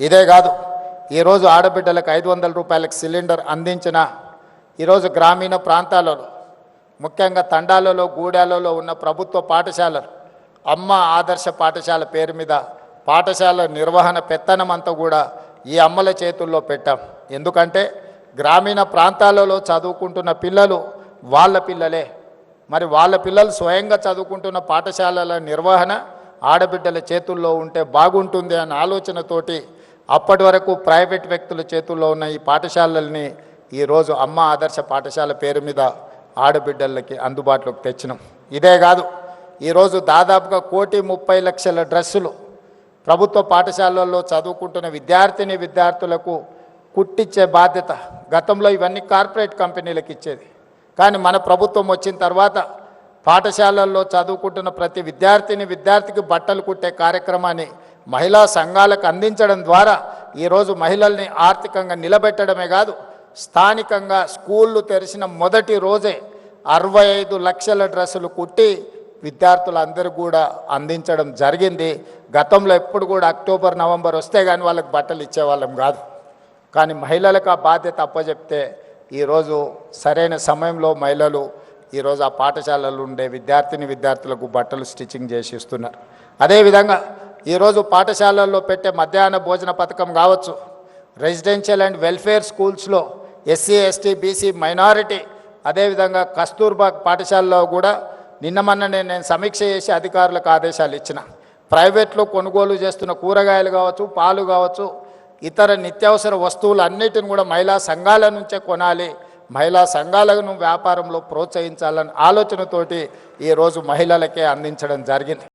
ఇదే కాదు, ఈరోజు ఆడబిడ్డలకు 500 రూపాయలకు సిలిండర్ అందించిన ఈరోజు గ్రామీణ ప్రాంతాలలో, ముఖ్యంగా తండాలలో, గూడాలలో ఉన్న ప్రభుత్వ పాఠశాలలు అమ్మ ఆదర్శ పాఠశాల పేరు మీద పాఠశాల నిర్వహణ పెత్తనం అంతా కూడా ఈ అమ్మల చేతుల్లో పెట్టాం. ఎందుకంటే గ్రామీణ ప్రాంతాలలో చదువుకుంటున్న పిల్లలు వాళ్ళ పిల్లలే. మరి వాళ్ళ పిల్లలు స్వయంగా చదువుకుంటున్న పాఠశాలల నిర్వహణ ఆడబిడ్డల చేతుల్లో ఉంటే బాగుంటుంది అనే ఆలోచనతోటి అప్పటి వరకు ప్రైవేట్ వ్యక్తుల చేతుల్లో ఉన్న ఈ పాఠశాలల్ని ఈరోజు అమ్మ ఆదర్శ పాఠశాల పేరు మీద ఆడబిడ్డలకి అందుబాటులోకి తెచ్చినాం. ఇదే కాదు, ఈరోజు దాదాపుగా 1,30,00,000 డ్రెస్సులు ప్రభుత్వ పాఠశాలల్లో చదువుకుంటున్న విద్యార్థులకు కుట్టించే బాధ్యత. గతంలో ఇవన్నీ కార్పొరేట్ కంపెనీలకు ఇచ్చేది. కానీ మన ప్రభుత్వం వచ్చిన తర్వాత పాఠశాలల్లో చదువుకుంటున్న ప్రతి విద్యార్థికి బట్టలు కుట్టే కార్యక్రమాన్ని మహిళా సంఘాలకు అందించడం ద్వారా ఈరోజు మహిళల్ని ఆర్థికంగా నిలబెట్టడమే కాదు, స్థానికంగా స్కూళ్ళు తెరిచిన మొదటి రోజే 65 లక్షల డ్రెస్సులు కుట్టి విద్యార్థులందరూ కూడా అందించడం జరిగింది. గతంలో ఎప్పుడు కూడా అక్టోబర్, నవంబర్ వస్తే కానీ వాళ్ళకి బట్టలు ఇచ్చేవాళ్ళం కాదు. కానీ మహిళలకు ఆ బాధ్యత అప్పచెప్తే ఈరోజు సరైన సమయంలో మహిళలు ఈరోజు ఆ పాఠశాలలు ఉండే విద్యార్థులకు బట్టలు స్టిచ్చింగ్ చేసి ఇస్తున్నారు. అదేవిధంగా ఈరోజు పాఠశాలల్లో పెట్టే మధ్యాహ్న భోజన పథకం కావచ్చు, రెసిడెన్షియల్ అండ్ వెల్ఫేర్ స్కూల్స్లో ఎస్సీ, ఎస్టీ, బీసీ, మైనారిటీ, అదేవిధంగా కస్తూర్బా పాఠశాలలో కూడా నిన్నమన్ననే నేను సమీక్ష చేసి అధికారులకు ఆదేశాలు ఇచ్చిన. ప్రైవేట్లో కొనుగోలు చేస్తున్న కూరగాయలు కావచ్చు, పాలు కావచ్చు, ఇతర నిత్యావసర వస్తువులు అన్నిటిని కూడా మహిళా సంఘాల నుంచే కొనాలి, మహిళా సంఘాలను వ్యాపారంలో ప్రోత్సహించాలన్న ఆలోచనతోటి ఈరోజు మహిళలకే అందించడం జరిగింది.